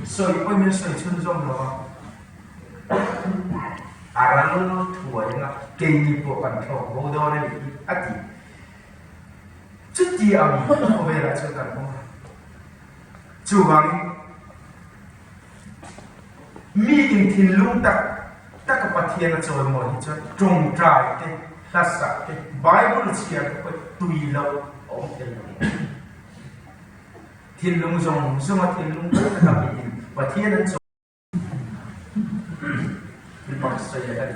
所以外面水村中了，阿拉路土呀，给你不管头，好多人阿弟，这地阿米我为了这个干嘛？就讲มีอินทินลุงตักปะเทียนจอยมอนี่จะจงใจเตลักษะเตไบเบิลเชียร์ก็ตุยเราโอ้เตทินลุงจงมาทินลุงตักกับอินปะเทียนนั้นจงเป็นปัจจัยอะไร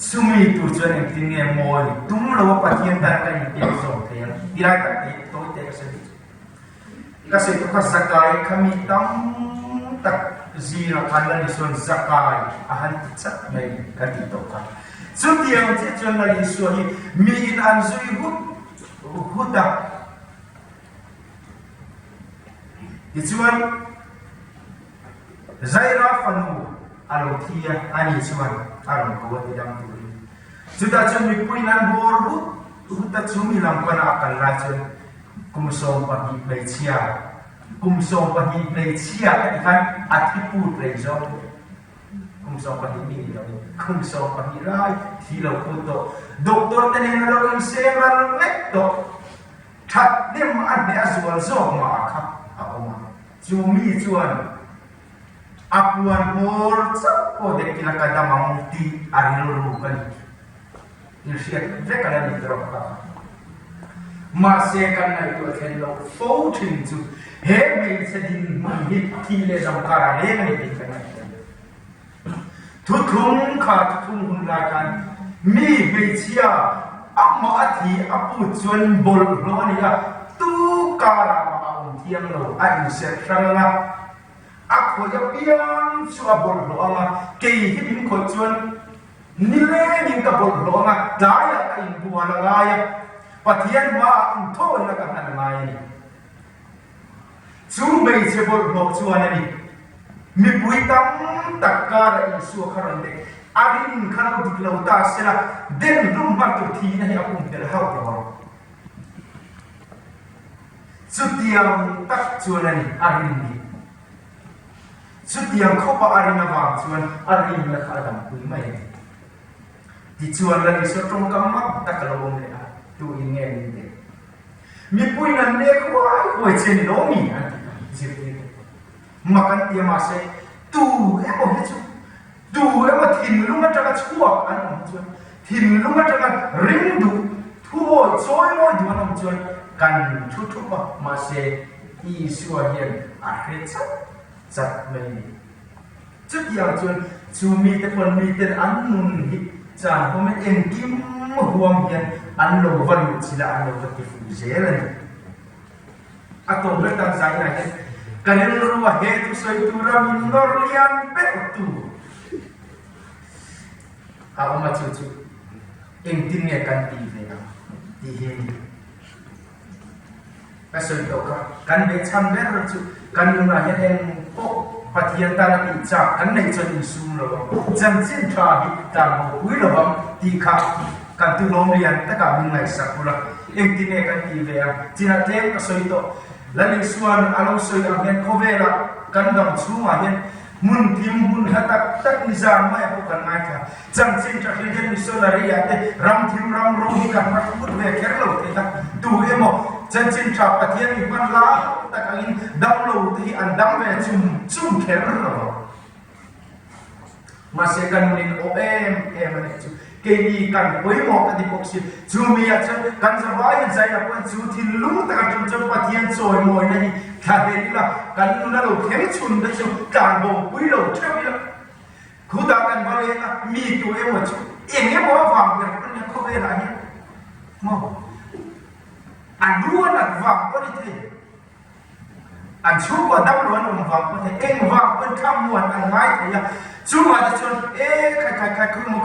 สุมีตัวจวนอินทินเงมอนี่ตุ้มเราปะเทียนตักกันอินจงเทียนที่ไรตักที่โตเตก็เสร็จก็เสร็จก็สักการขมิตั้มตักzira kala ni son zakai ahan tsak mai kati toka so tiang che chon la ni so hi mi in an zui huta ichuan zaira fanu alo thia ani chuan aron ko ti dam tu juda chon mi puinan bor huta chumi lam pana kan la chon kumso pa hi play chia kumso pahi play chia kan atipu play zo kumso pahi mi lo kumso pahi rai thi lo photo doktor tene na lo se ma lekto that dem an ne azwal zo ma kha aoma chumi chuan apuan bor chapo de kila kada mamuti arilo ru kan irsiat vekala ni dropa masih kan itu hello voting tu hei sedih mahit tile zamkara le kan itu kan tutung khat tutung hunlakan mi becia amma ati apu chuan bol ronia tu kara ma tiang lo ai se sanga aku ya piang chua bol roanga ke hin ko chuan nile ning ka bol roanga daya in buana ngaya Patian wa unto na kan mai chu mei che bol no chuan ani mi puitam takara isu kharande adin khana diklo ta sela den rum ma to thi na ya pum tel hau ro sutiam tak chuan ani adin ni sutiam kho pa arina wa chuan arin na khadam pui mai di chuan la ni so tong kam ma takalo le tu inge ni mi pui nan ne ko chen no mi an ji makan dia mase tu emo hichu tu emo thin lunga taka chua an chu thin lunga taka ring du thu choi mo du an chu kan thu thu ma se i suwa hian a hretsa chat mai chu yang chu mi te pon mi te an nun hi cha ko me en kim huam hian an lo van chila an lo ti fu zelen atong le tang sai na kan ruwa he tu soi tu ram nor lian pe tu a ma chu chu en tin ne kan ti ve na ti he pa soi to ka kan be cham be ro chu kan nu na he en ko pathian ta na ti cha kan nei chon su lo jam chin tha hi ta mo wi lo bam ti kha kan tu nom lian ta ka mun nai sakula en tin ne kan ti ve a china tlem ka soi to laling suan along soi ang hen kovela kan dam chunga hen mun tim mun hatak tak nizam mai ko kan mai ka jam chin tra hen missionary ate ram tim ram ro hi kan mak put ve kerlo te ta tu emo jan chin tra pathian ni pan la ta kan dam lo ti an dam ve chum kerlo masih kan nin em ne chu kini kan koi mo ka di boksi chumi ya chan kan zawai zai la pon chu thin lung ta kan chum pathian choi moi na ni kha de la kan na lo khem chun da chu kan bo pui lo thep la khu da kan ba le na mi tu e mo chu e nge mo wang de kan ne ko ve la ni mo an duan at wang ko ni the an chu ko dam lo an wang ko the eng wang ko tham muan an ngai the ya cuma ada cuman kai kumu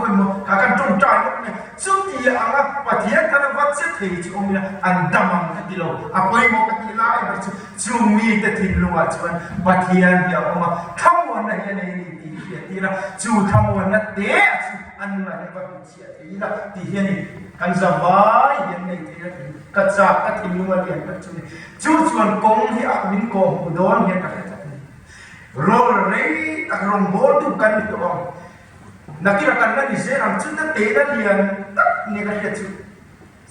akan tuntai ni suti anga patian kana vatse thei chomila andamang katilo apoi mo katila ibar chumi te thilunga chuan patian dia oma thamon na hian ni ti tira chu thamon na te anna ne ba chia tira ti hian ni kan zawai hian nei tira kacha ka thilunga lian ka chu chuan kong hi akmin ko don hian ka mấy tak rong bol tu kan itu om nakirakan na di serang cinta tera lian tak negatif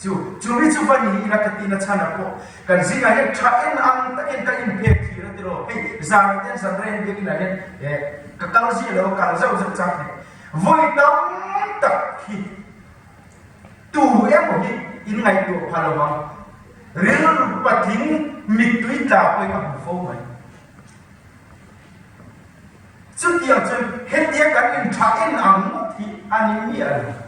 cumi cuba ni ila katina chana po kan singa he train ang takin ka impact hira tiro hey zang ten sa brain de kina he kakal si lo kal zau zau chak ne voi tam tak hi tu em mo hi in ngai tu phalawang rel patin mitui ta poi ka fo mai chút tiền chân hết tiếc cái in train ang thì anh mi à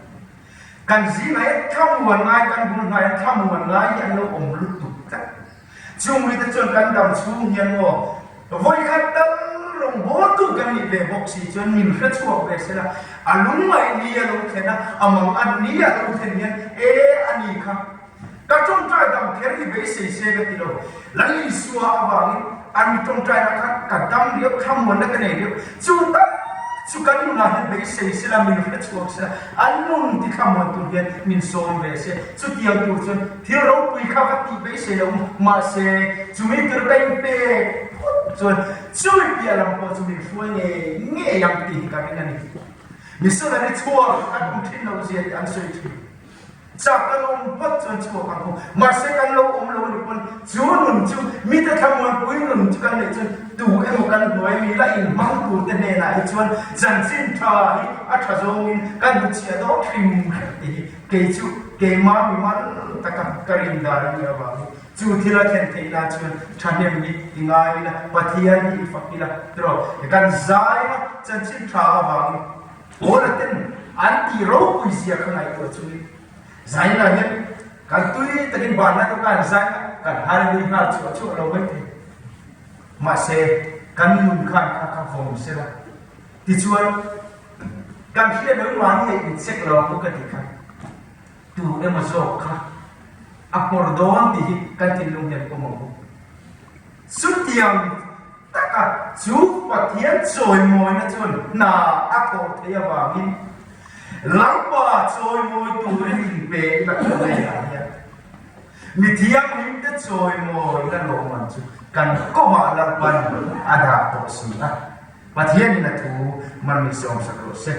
kan gì này tham nguồn ngay kan buồn này tham nguồn ngay anh nó ổn lụt tụt cắt chung với cái chân kan đầm xuống hiền ngô với khách tâm rồng bố tu kan đi về bốc xì chân mình rất chuộc về xem là anh mày đi à lúc thế nào anh đi à lúc thế này anh đi khăm các trong trai đầm thế thì về xì xì cái gì đâu lấy xua vào anh trong trai nó khác cả tâm điệu tham nguồn nó cái này điệu chú tâm suka ni na be sei sila min fet ko sa anun ti khamon tu gen min son be se chu tiang tu chon thil ro pui kha ka ti be se lo ma se chu mi tur kai pe chon chu pi alam ko chu mi fu nge yang ti ka ni ni mi so na ni chua ka kum thin lo se an soi ti chắc cái ông bắt chân chùa càng không mà sẽ càng lâu ông lâu được con chúa nùng chú mi ta tham quan cuối nùng chú càng này chân đủ em một căn nói mi lại mang đủ tên này lại chuan dần xin thà đi à thà rồi mình càng được chia đó phim thì kể chú kể má mi má ta càng karin đà đi vào chú thì là khen thấy là chuan thà niệm đi thì ngay là bắt hiền đi phát đi là rồi càng dài mà dần xin thà vào ủa là tên anti rau quý gì không ai của chú giải là nhân cái túi tận bản là cái giải cái hai mươi hai chỗ đâu vậy mà xe cái nhung khai các phòng xe là thì chuan cái kia đối loạn thì sẽ là một cái gì khác tu em mà zo khác acordon thì cái tin lùng nhận của mình xuất tiền tất cả chú và thiên rồi mồi nó chuan na accord thì vào in lăng ba trôi môi tù đến hình bể là cái này là mi thiang mình đã trôi môi là lộ mặt chú cần có mà là phần ada tổ sĩ và thiên là thú mà mình sống sạch rồi